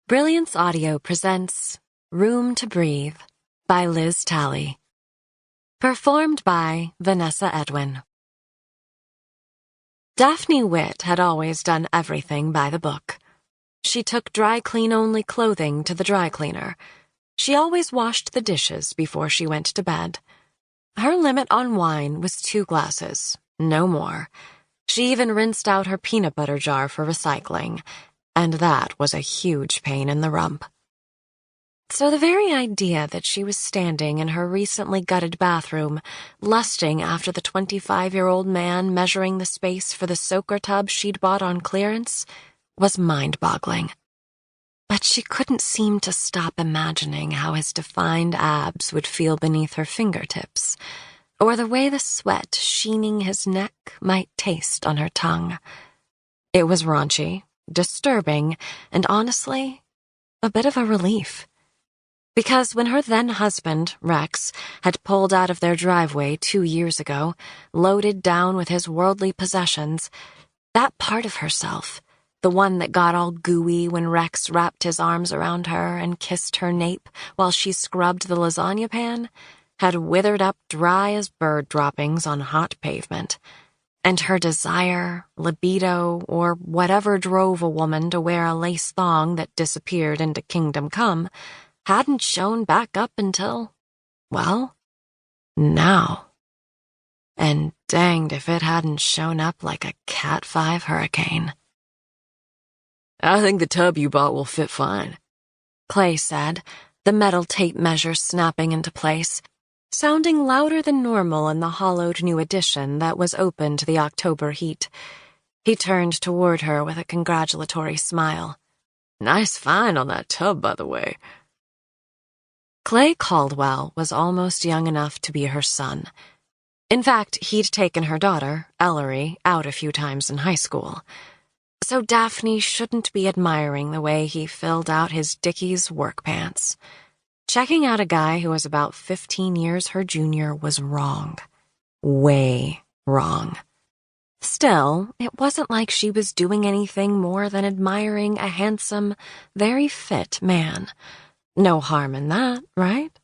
Brilliance Audio presents Room to Breathe by Liz Talley. Performed by Vanessa Edwin. Daphne Witt had always done everything by the book. She took dry-clean-only clothing to the dry cleaner. She always washed the dishes before she went to bed. Her limit on wine was 2 glasses, no more. She even rinsed out her peanut butter jar for recycling, and that was a huge pain in the rump. So the very idea that she was standing in her recently gutted bathroom, lusting after the 25-year-old man measuring the space for the soaker tub she'd bought on clearance, was mind-boggling. But she couldn't seem to stop imagining how his defined abs would feel beneath her fingertips, or the way the sweat sheening his neck might taste on her tongue. It was raunchy, disturbing, and honestly, a bit of a relief. Because when her then-husband, Rex, had pulled out of their driveway 2 years ago, loaded down with his worldly possessions, that part of herself, the one that got all gooey when Rex wrapped his arms around her and kissed her nape while she scrubbed the lasagna pan, had withered up dry as bird droppings on hot pavement. And her desire, libido, or whatever drove a woman to wear a lace thong that disappeared into Kingdom Come hadn't shown back up until, well, now. And danged if it hadn't shown up like a Cat 5 hurricane. "I think the tub you bought will fit fine," Clay said, the metal tape measure snapping into place, sounding louder than normal in the hollowed new addition that was open to the October heat. He turned toward her with a congratulatory smile. "Nice find on that tub, by the way." Clay Caldwell was almost young enough to be her son. In fact, he'd taken her daughter, Ellery, out a few times in high school. So Daphne shouldn't be admiring the way he filled out his Dickies work pants. Checking out a guy who was about 15 years her junior was wrong. Way wrong. Still, it wasn't like she was doing anything more than admiring a handsome, very fit man. No harm in that, right?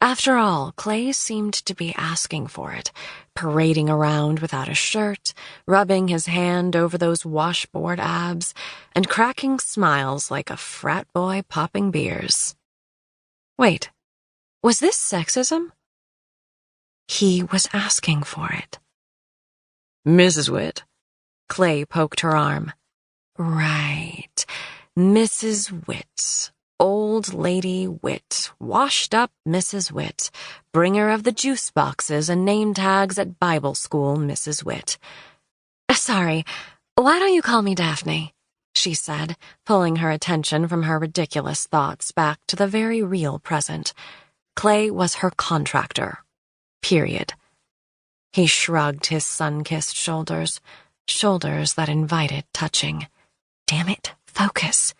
After all, Clay seemed to be asking for it, parading around without a shirt, rubbing his hand over those washboard abs, and cracking smiles like a frat boy popping beers. Wait, was this sexism? He was asking for it. "Mrs. Witt." Clay poked her arm. Right, Mrs. Witt. Old Lady Witt, washed-up Mrs. Witt, bringer of the juice boxes and name tags at Bible school Mrs. Witt. "Sorry, why don't you call me Daphne?" she said, pulling her attention from her ridiculous thoughts back to the very real present. Clay was her contractor. Period. He shrugged his sun-kissed shoulders that invited touching. Damn it, focus.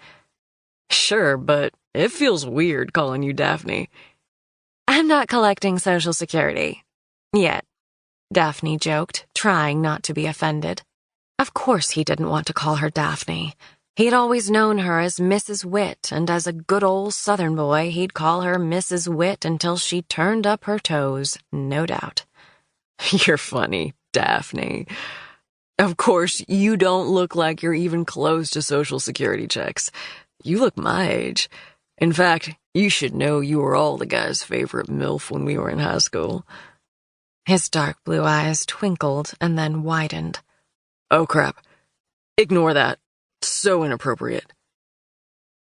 "Sure, but it feels weird calling you Daphne." "I'm not collecting Social Security. Yet," Daphne joked, trying not to be offended. Of course he didn't want to call her Daphne. He'd always known her as Mrs. Witt, and as a good old Southern boy, he'd call her Mrs. Witt until she turned up her toes, no doubt. "You're funny, Daphne. Of course, you don't look like you're even close to Social Security checks. You look my age. In fact, you should know you were all the guys' favorite MILF when we were in high school." His dark blue eyes twinkled and then widened. "Oh, crap. Ignore that. So inappropriate."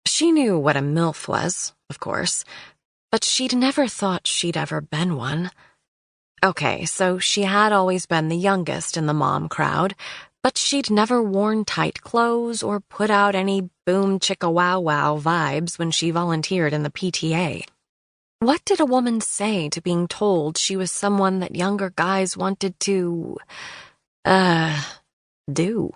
She knew what a MILF was, of course, but she'd never thought she'd ever been one. Okay, so she had always been the youngest in the mom crowd, but she'd never worn tight clothes or put out any boom-chicka-wow-wow vibes when she volunteered in the PTA. What did a woman say to being told she was someone that younger guys wanted to, do?